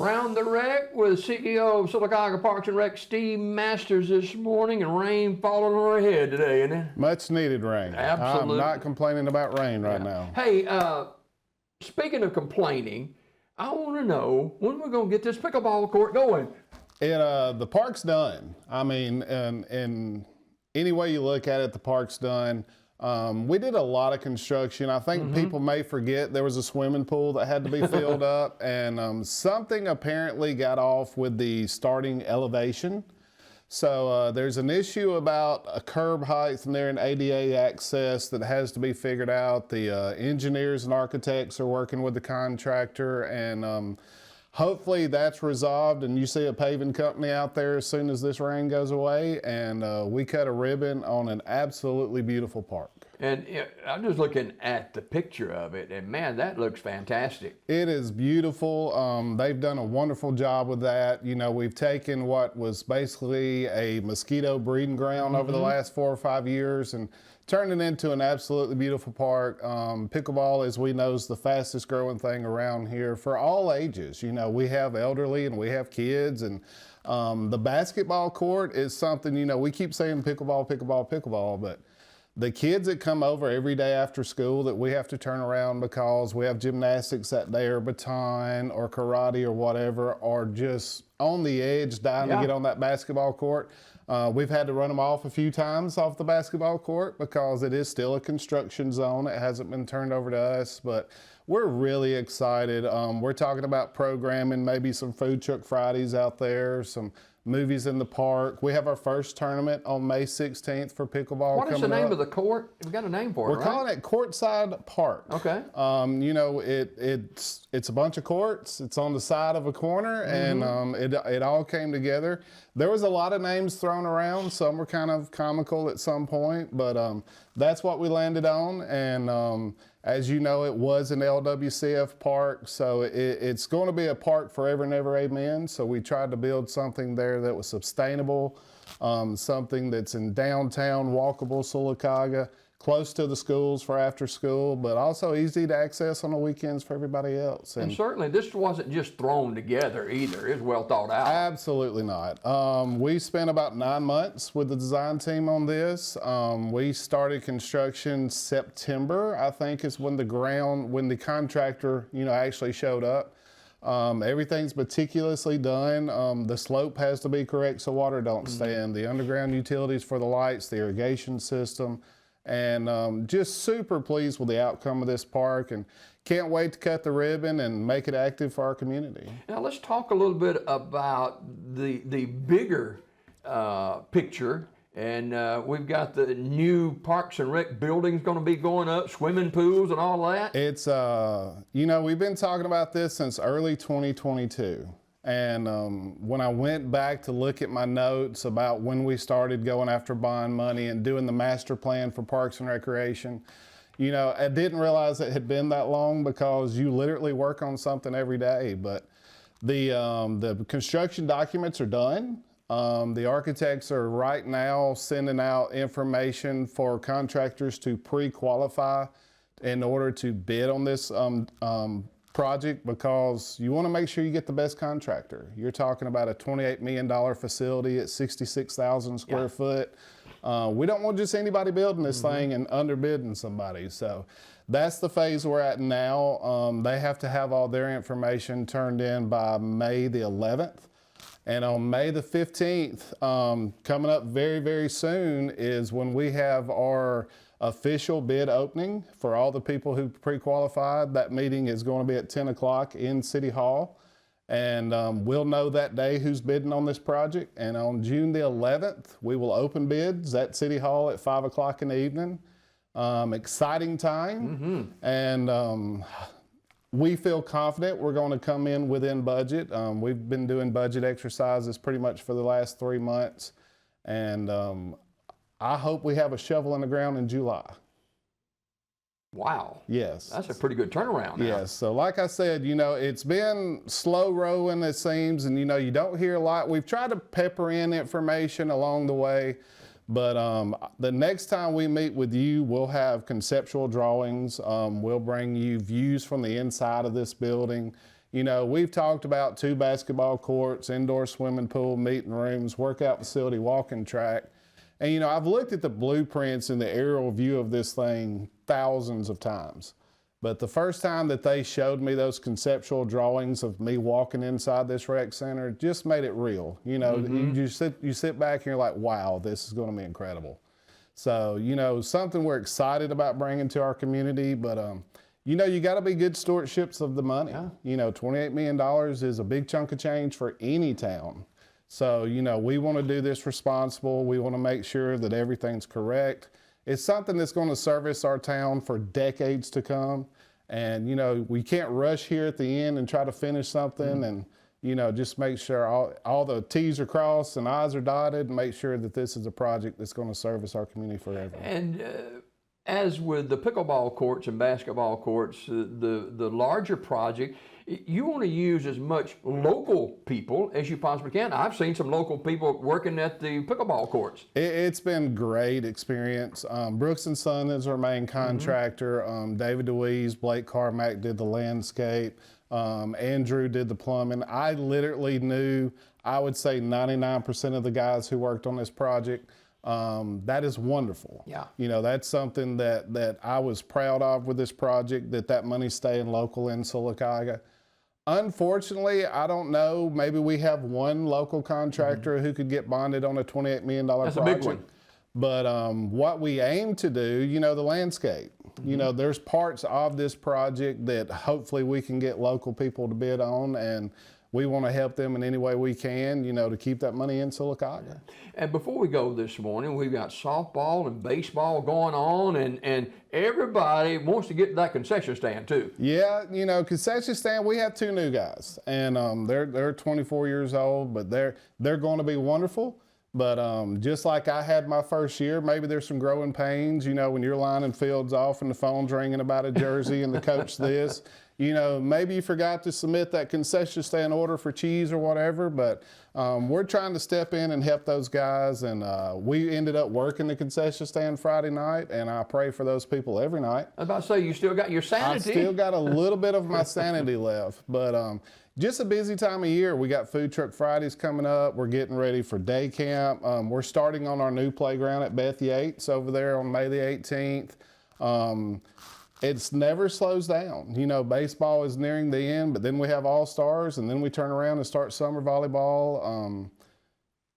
Round the Rec with CEO of Sylacauga Parks and Rec, Steve Masters, this morning, and rain falling on our head today, isn't it? Much needed rain. Absolutely. I'm not complaining about rain right now. Hey, speaking of complaining, I want to know when we're going to get this pickleball court going. The park's done. I mean, in any way you look at it, the park's done. We did a lot of construction. I think people may forget there was a swimming pool that had to be filled up, and something apparently got off with the starting elevation. So there's an issue about a curb height and there an ADA access that has to be figured out. The engineers and architects are working with the contractor, and hopefully that's resolved and you see a paving company out there as soon as this rain goes away, and we cut a ribbon on an absolutely beautiful park. And I'm just looking at the picture of it, and man, that looks fantastic. It is beautiful. They've done a wonderful job with that. You know, we've taken what was basically a mosquito breeding ground over the last 4 or 5 years and turned it into an absolutely beautiful park. Pickleball, as we know, is the fastest growing thing around here for all ages. You know, we have elderly and we have kids, and the basketball court is something, you know, we keep saying pickleball, pickleball, pickleball, but the kids that come over every day after school that we have to turn around because we have gymnastics that day or baton or karate or whatever are just on the edge dying to get on that basketball court. We've had to run them off a few times off the basketball court because it is still a construction zone. It hasn't been turned over to us, but we're really excited. We're talking about programming, maybe some food truck Fridays out there, some movies in the park. We have our first tournament on May 16th for pickleball. What is the name of the court? We've got a name for it, We're calling it Courtside Park. Okay. You know, it's a bunch of courts. It's on the side of a corner, and it all came together. There was a lot of names thrown around. Some were kind of comical at some point, but that's what we landed on. And as you know, it was an LWCF park, so it's going to be a park forever and ever, amen. So we tried to build something there that was sustainable, something that's in downtown, walkable Sylacauga, close to the schools for after school, but also easy to access on the weekends for everybody else. And certainly this wasn't just thrown together either. It was well thought out. Absolutely not. We spent about 9 months with the design team on this. We started construction September, I think, is when the contractor, you know, actually showed up. Everything's meticulously done. The slope has to be correct so water don't stand. The underground utilities for the lights, the irrigation system, and just super pleased with the outcome of this park and can't wait to cut the ribbon and make it active for our community. Now let's talk a little bit about the bigger picture. And we've got the new Parks and Rec buildings going to be going up, swimming pools and all that. It's, you know, we've been talking about this since early 2022. And when I went back to look at my notes about when we started going after bond money and doing the master plan for Parks and Recreation, you know, I didn't realize it had been that long because you literally work on something every day. But the construction documents are done. The architects are right now sending out information for contractors to pre-qualify in order to bid on this project, because you want to make sure you get the best contractor. You're talking about a $28 million facility at 66,000 square foot. We don't want just anybody building this thing and underbidding somebody. So that's the phase we're at now. They have to have all their information turned in by May the 11th. And on May the 15th, coming up very, very soon, is when we have our official bid opening for all the people who pre-qualified. That meeting is going to be at 10 o'clock in City Hall. And we'll know that day who's bidding on this project. And on June the 11th, we will open bids at City Hall at 5 o'clock in the evening. Exciting time. And we feel confident we're going to come in within budget. We've been doing budget exercises pretty much for the last 3 months. And I hope we have a shovel in the ground in July. Wow. Yes. That's a pretty good turnaround now. Yes. So like I said, you know, it's been slow rolling, it seems, and, you know, you don't hear a lot. We've tried to pepper in information along the way, but the next time we meet with you, we'll have conceptual drawings. We'll bring you views from the inside of this building, You know, we've talked about 2 basketball courts, indoor swimming pool, meeting rooms, workout facility, walking track. And, you know, I've looked at the blueprints and the aerial view of this thing thousands of times. But the first time that they showed me those conceptual drawings of me walking inside this rec center just made it real. You know, you sit back and you're like, wow, this is going to be incredible. So, you know, something we're excited about bringing to our community, but, you know, you got to be good stewardships of the money. Yeah. You know, $28 million is a big chunk of change for any town. So, you know, we want to do this responsible. We want to make sure that everything's correct. It's something that's going to service our town for decades to come. And, you know, we can't rush here at the end and try to finish something and, you know, just make sure all the T's are crossed and I's are dotted and make sure that this is a project that's going to service our community forever. And as with the pickleball courts and basketball courts, the larger project, you want to use as much local people as you possibly can. I've seen some local people working at the pickleball courts. It's been great experience. Brooks & Son is our main contractor. David DeWeese, Blake Carmack did the landscape. Andrew did the plumbing. I literally knew, I would say 99% of the guys who worked on this project. That is wonderful. Yeah. You know, that's something that I was proud of with this project, that money's staying local in Sylacauga. Unfortunately, I don't know, maybe we have one local contractor who could get bonded on a $28 million project. That's a big one. But what we aim to do, you know, the landscape, you know, there's parts of this project that hopefully we can get local people to bid on, and we want to help them in any way we can, you know, to keep that money in Sylacauga. And before we go this morning, we've got softball and baseball going on, and everybody wants to get to that concession stand too. Yeah, you know, concession stand, we have 2 new guys, and they're 24 years old, but they're going to be wonderful. But just like I had my first year, maybe there's some growing pains, you know, when you're lining fields off and the phone's ringing about a jersey and the coach this. You know, maybe you forgot to submit that concession stand order for cheese or whatever, but we're trying to step in and help those guys. And we ended up working the concession stand Friday night, and I pray for those people every night. I was about to say, you still got your sanity. I still got a little bit of my sanity left, but just a busy time of year. We got Food Truck Fridays coming up. We're getting ready for day camp. We're starting on our new playground at Beth Yates over there on May the 18th. It's never slows down. You know, baseball is nearing the end, but then we have All-Stars, and then we turn around and start summer volleyball.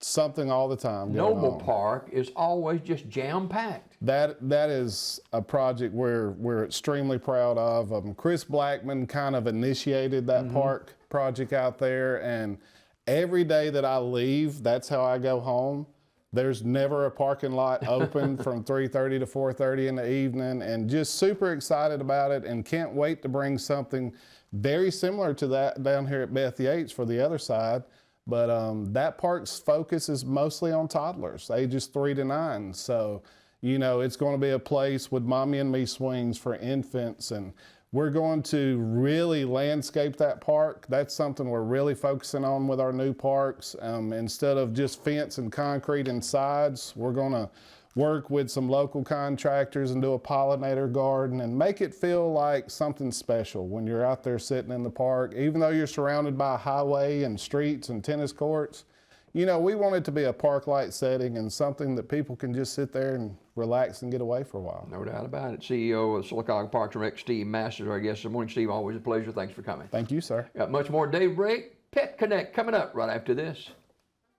Something all the time going Noble on. Park is always just jam-packed. That is a project we're extremely proud of. Chris Blackman kind of initiated that park project out there, and every day that I leave, that's how I go home. There's never a parking lot open from 3:30 to 4:30 in the evening, and just super excited about it and can't wait to bring something very similar to that down here at Beth Yates for the other side. But that park's focus is mostly on toddlers, ages 3 to 9. So, you know, it's going to be a place with mommy and me swings for infants, and we're going to really landscape that park. That's something we're really focusing on with our new parks. Instead of just fence and concrete and sides, we're going to work with some local contractors and do a pollinator garden and make it feel like something special when you're out there sitting in the park. Even though you're surrounded by a highway and streets and tennis courts, you know, we want it to be a park-like setting and something that people can just sit there and relax and get away for a while. No doubt about it. CEO of Sylacauga Parks and Rec, Steve Masters, our guest this morning. Steve, always a pleasure. Thanks for coming. Thank you, sir. Got much more Dave Break, Pet Connect coming up right after this.